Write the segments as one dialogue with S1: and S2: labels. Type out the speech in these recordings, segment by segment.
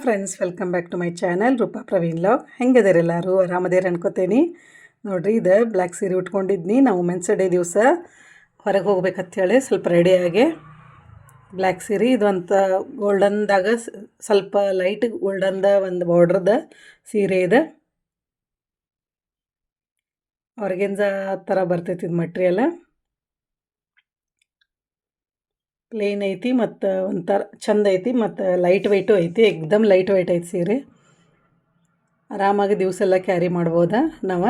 S1: Friends, welcome back to my channel Roopa Praveen log. ಹೆಂಗದಿರಿ ಎಲ್ಲರೂ? ಆರಾಮದೇರಿ ಅನ್ಕೋತೇನೆ. ನೋಡಿರಿ, ಇದು ಬ್ಲ್ಯಾಕ್ ಸೀರೆ ಉಟ್ಕೊಂಡಿದ್ನಿ. ನಾವು ವುಮೆನ್ಸ್ ಡೇ ದಿವಸ ಹೊರಗೆ ಹೋಗ್ಬೇಕಂತೇಳಿ ಸ್ವಲ್ಪ ರೆಡಿಯಾಗಿ ಬ್ಲ್ಯಾಕ್ ಸೀರೆ ಇದು ಅಂತ ಗೋಲ್ಡನ್ದಾಗ ಸ್ವಲ್ಪ ಲೈಟ್ ಗೋಲ್ಡನ್ದ ಒಂದು ಬಾರ್ಡ್ರದ ಸೀರೆ ಇದೆ. ಆರ್ಗೆನ್ಜ ಥರ ಬರ್ತೈತಿ ಇದು ಮಟ್ರಿಯಲ್. ಪ್ಲೇನ್ ಐತಿ ಮತ್ತು ಒಂಥರ ಚಂದ ಐತಿ ಮತ್ತು ಲೈಟ್ ವೆಯ್ಟು ಐತಿ. ಎಕ್ದಮ್ ಲೈಟ್ ವೆಯ್ಟ್ ಐತಿ ಸೀರೆ. ಆರಾಮಾಗಿ ದಿವಸ ಎಲ್ಲ ಕ್ಯಾರಿ ಮಾಡ್ಬೋದ. ನಾವು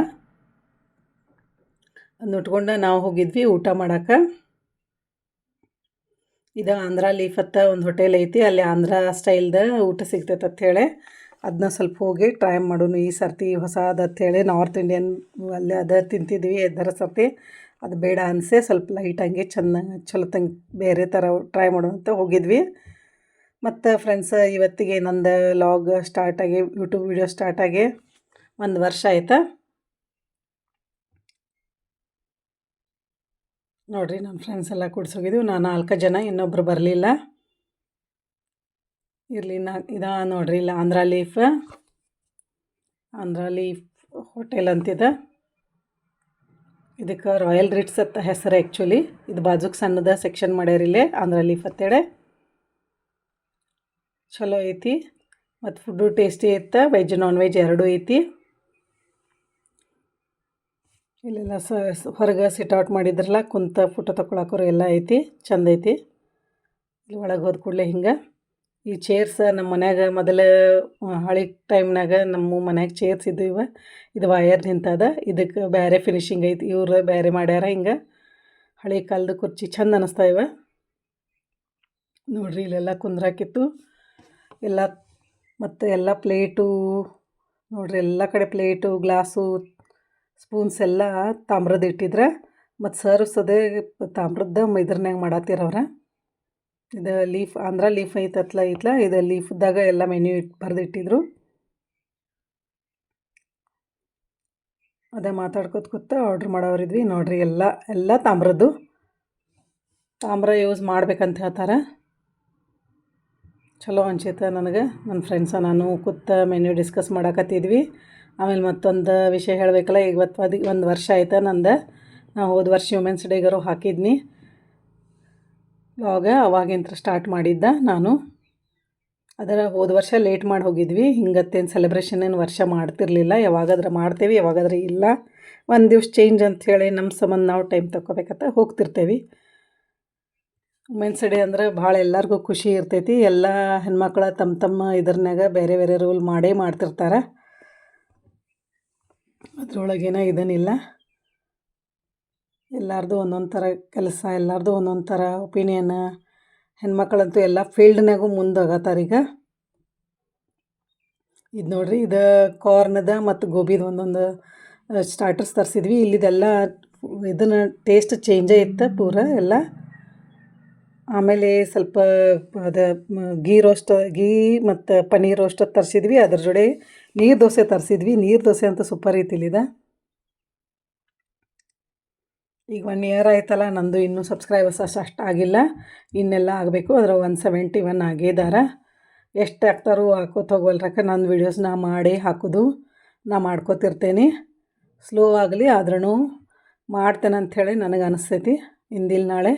S1: ಅದನ್ನ ಉಟ್ಕೊಂಡು ನಾವು ಹೋಗಿದ್ವಿ ಊಟ ಮಾಡೋಕೆ. ಇದು ಆಂಧ್ರ ಲೀಫ್ ಅಂತ ಒಂದು ಹೋಟೆಲ್ ಐತಿ, ಅಲ್ಲಿ ಆಂಧ್ರ ಸ್ಟೈಲ್ದ ಊಟ ಸಿಗ್ತೈತೆ ಅಂಥೇಳಿ ಅದನ್ನ ಸ್ವಲ್ಪ ಹೋಗಿ ಟ್ರೈ ಮಾಡೋಣ ಈ ಸರ್ತಿ ಹೊಸದು ಅಂಥೇಳಿ. ನಾರ್ತ್ ಇಂಡಿಯನ್ ಅಲ್ಲಿ ಅದ ತಿಂತಿದ್ವಿ ಎದರ ಸರ್ತಿ, ಅದು ಬೇಡ ಅನಿಸೆ ಸ್ವಲ್ಪ ಲೈಟ್ ಹಂಗೆ ಚಲೋ ತಂಗೆ ಬೇರೆ ಥರ ಟ್ರೈ ಮಾಡೋಣ ಅಂತ ಹೋಗಿದ್ವಿ. ಮತ್ತು ಫ್ರೆಂಡ್ಸ್, ಇವತ್ತಿಗೆ ನಂದು ಲಾಗ್ ಸ್ಟಾರ್ಟಾಗಿ ಯೂಟ್ಯೂಬ್ ವೀಡಿಯೋ ಸ್ಟಾರ್ಟಾಗಿ 1 ವರ್ಷ ಆಯ್ತಾ. ನೋಡಿರಿ, ನಮ್ಮ ಫ್ರೆಂಡ್ಸ್ ಎಲ್ಲ ಕೂಡ್ಸೋಗಿದ್ವಿ. ನಾನು 4 ಜನ, ಇನ್ನೊಬ್ಬರು ಬರಲಿಲ್ಲ. ಇರಲಿ, ಇದಾ ನೋಡಿರಿ, ಇಲ್ಲ ಆಂಧ್ರ ಲೀಫ್ ಹೋಟೆಲ್ ಅಂತಿದೆ. ಇದಕ್ಕೆ ರಾಯಲ್ ರಿಟ್ಸ್ ಅಂತ ಹೆಸರು ಆ್ಯಕ್ಚುಲಿ. ಇದು ಬಾಜುಕ್ಕೆ ಸಣ್ಣದ ಸೆಕ್ಷನ್ ಮಾಡ್ಯಾರಿಲ್ಲೇ ಆಂಧ್ರ ಲೀಫ್ ಅಂತೇಳಿ. ಚಲೋ ಐತಿ ಮತ್ತು ಫುಡ್ಡು ಟೇಸ್ಟಿ ಐತೆ. ವೆಜ್ ನಾನ್ ವೆಜ್ ಎರಡೂ ಐತಿ. ಇಲ್ಲೆಲ್ಲ ಹೊರಗೆ ಸಿಟ್ಔಟ್ ಮಾಡಿದ್ರಲ್ಲ, ಕುಂತ ಫೋಟೋ ತಗೊಳಕೋರು ಎಲ್ಲ ಐತಿ, ಚಂದ ಐತಿ. ಇಲ್ಲಿ ಒಳಗೆ ಹೋದ ಕೂಡಲೇ ಹಿಂಗೆ ಈ ಚೇರ್ಸ್ ನಮ್ಮ ಮನ್ಯಾಗ ಮೊದಲು ಹಳೆ ಟೈಮ್ನಾಗ ನಮ್ಮ ಮನ್ಯಾಗ ಚೇರ್ಸ್ ಇದ್ವು. ಇದು ವಯರ್ ನಿಂತದ. ಇದಕ್ಕೆ ಬೇರೆ ಫಿನಿಶಿಂಗ್ ಐತಿ, ಇವ್ರು ಬೇರೆ ಮಾಡ್ಯಾರ. ಹಿಂಗೆ ಹಳೆ ಕಾಲದ ಕುರ್ಚಿ ಚಂದ ಅನ್ನಿಸ್ತಾ ಇವೆ. ನೋಡಿರಿ, ಇಲ್ಲೆಲ್ಲ ಕುಂದ್ರಾಕಿತ್ತು ಎಲ್ಲ. ಮತ್ತು ಎಲ್ಲ ಪ್ಲೇಟು ನೋಡಿರಿ, ಎಲ್ಲ ಕಡೆ ಪ್ಲೇಟು, ಗ್ಲಾಸು, ಸ್ಪೂನ್ಸ್ ಎಲ್ಲ ತಾಮ್ರದ್ದು ಇಟ್ಟಿದ್ರೆ. ಮತ್ತು ಸರ್ವ್ಸದೇ ತಾಮ್ರದ್ದು ಇದ್ರನ್ಯಾಗ ಮಾಡತ್ತೀರವ್ರ. ಇದು ಲೀಫ್ ಆಂಧ್ರ ಲೀಫ್ ಐತತ್ಲ ಇದು ಲೀಫ್ದಾಗ ಎಲ್ಲ ಮೆನ್ಯೂ ಬರೆದಿಟ್ಟಿದ್ರು. ಅದೇ ಮಾತಾಡ್ಕೊತ ಆರ್ಡ್ರ್ ಮಾಡೋರಿದ್ವಿ. ನೋಡಿರಿ, ಎಲ್ಲ ತಾಮ್ರದ್ದು. ತಾಮ್ರ ಯೂಸ್ ಮಾಡ್ಬೇಕಂತ ಹೇಳ್ತಾರೆ. ಚಲೋ ಅನ್ಸೈತೆ ನನಗೆ. ನನ್ನ ಫ್ರೆಂಡ್ಸ ನಾನು ಕೂತ ಮೆನ್ಯೂ ಡಿಸ್ಕಸ್ ಮಾಡಕತ್ತಿದ್ವಿ. ಆಮೇಲೆ ಮತ್ತೊಂದು ವಿಷಯ ಹೇಳಬೇಕಲ್ಲ, ಇವತ್ತು 1 ವರ್ಷ ಆಯ್ತು ನಂದು. ನಾವು ಹೋದ ವರ್ಷ ವುಮೆನ್ಸ್ ಡೇಗರು ಹಾಕಿದ್ನಿ ಲಾಗ. ಅವಾಗಿಂತ ಸ್ಟಾರ್ಟ್ ಮಾಡಿದ್ದ ನಾನು. ಅದರ ಹೋದ ವರ್ಷ ಲೇಟ್ ಮಾಡಿ ಹೋಗಿದ್ವಿ. ಹಿಂಗತ್ತೇನು ಸೆಲೆಬ್ರೇಷನ್ ಏನು ವರ್ಷ ಮಾಡ್ತಿರ್ಲಿಲ್ಲ. ಯಾವಾಗಾದ್ರೆ ಮಾಡ್ತೇವೆ, ಯಾವಾಗಾದ್ರೆ ಇಲ್ಲ. ಒಂದು ದಿವ್ಸ ಚೇಂಜ್ ಅಂಥೇಳಿ ನಮ್ಮ ಸಂಬಂಧ ನಾವು ಟೈಮ್ ತಗೋಬೇಕಂತ ಹೋಗ್ತಿರ್ತೇವೆ. ವುಮೆನ್ಸ್ ಡೇ ಅಂದರೆ ಭಾಳ ಎಲ್ಲರಿಗೂ ಖುಷಿ ಇರ್ತೈತಿ. ಎಲ್ಲ ಹೆಣ್ಮಕ್ಳು ತಮ್ಮ ಇದ್ರನ್ಯಾಗ ಬೇರೆ ಬೇರೆ ರೂಲ್ ಮಾಡ್ತಿರ್ತಾರೆ. ಅದ್ರೊಳಗೇನೋ ಇದನ್ನಿಲ್ಲ. ಎಲ್ಲರದು ಒಂದೊಂದು ಥರ ಕೆಲಸ, ಎಲ್ಲರದು ಒಂದೊಂದು ಥರ ಒಪಿನಿಯನ್. ಹೆಣ್ಮಕ್ಳಂತೂ ಎಲ್ಲ ಫೀಲ್ಡ್ನಾಗೂ ಮುಂದೋಗತ್ತಾರೆ ಈಗ. ಇದು ನೋಡಿರಿ, ಇದು ಕಾರ್ನದ ಮತ್ತು ಗೋಬಿದು ಒಂದೊಂದು ಸ್ಟಾರ್ಟರ್ಸ್ ತರಿಸಿದ್ವಿ. ಇಲ್ಲಿದೆಲ್ಲ ಇದನ್ನು ಟೇಸ್ಟ್ ಚೇಂಜೇ ಇತ್ತು ಪೂರ ಎಲ್ಲ. ಆಮೇಲೆ ಸ್ವಲ್ಪ ಅದು ಗೀ ಮತ್ತು ಪನ್ನೀರ್ ರೋಸ್ಟ್ ತರಿಸಿದ್ವಿ. ಅದ್ರ ಜೋಡಿ ನೀರು ದೋಸೆ ತರಿಸಿದ್ವಿ. ನೀರು ದೋಸೆ ಅಂತ ಸೂಪರ್ ಐತಿಲ್ಲಿದ. ಈಗ 1 ಇಯರ್ ಆಯ್ತಲ್ಲ ನಂದು. ಇನ್ನೂ ಸಬ್ಸ್ಕ್ರೈಬರ್ಸ್ ಅಷ್ಟು ಆಗಿಲ್ಲ, ಇನ್ನೆಲ್ಲ ಆಗಬೇಕು. ಅದ್ರ 171 ಆಗಿದ್ದಾರೆ. ಎಷ್ಟು ಆಗ್ತಾರೋ ಹಾಕೋತ ಹೋಗೋಲ್ರಕ್ಕ. ನನ್ನ ವೀಡಿಯೋಸ್ ನಾ ಮಾಡಿ ಹಾಕೋದು ನಾ ಮಾಡ್ಕೋತಿರ್ತೇನೆ. ಸ್ಲೋ ಆಗಲಿ ಆದ್ರೂ ಮಾಡ್ತೇನೆ ಅಂಥೇಳಿ ನನಗೆ ಅನಿಸ್ತೈತಿ. ಇಂದಿಲ್ಲ ನಾಳೆ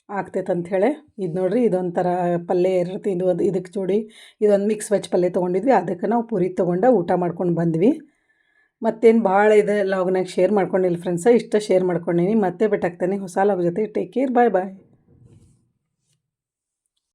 S1: ಆಗ್ತೈತೆ ಅಂಥೇಳಿ. ಇದು ನೋಡಿರಿ, ಇದೊಂಥರ ಪಲ್ಯ ಇರುತ್ತೆ. ಇದಕ್ಕೆ ಜೋಡಿ ಇದೊಂದು ಮಿಕ್ಸ್ ವೆಜ್ ಪಲ್ಯ ತೊಗೊಂಡಿದ್ವಿ. ಅದಕ್ಕೆ ನಾವು ಪೂರಿ ತೊಗೊಂಡು ಊಟ ಮಾಡ್ಕೊಂಡು ಬಂದ್ವಿ. ಮತ್ತೇನು ಭಾಳ ಇದೆ ಲಾಗ್ನಾಗ ಶೇರ್ ಮಾಡ್ಕೊಂಡಿಲ್ಲ ಫ್ರೆಂಡ್ಸ. ಇಷ್ಟ ಶೇರ್ ಮಾಡ್ಕೊಂಡೀನಿ. ಮತ್ತೆ ಭೇಟಿ ಆಗ್ತೇನೆ ಹೊಸ ಲಾಗ್ ಜೊತೆ. ಟೇಕ್ ಕೇರ್, ಬಾಯ್ ಬಾಯ್.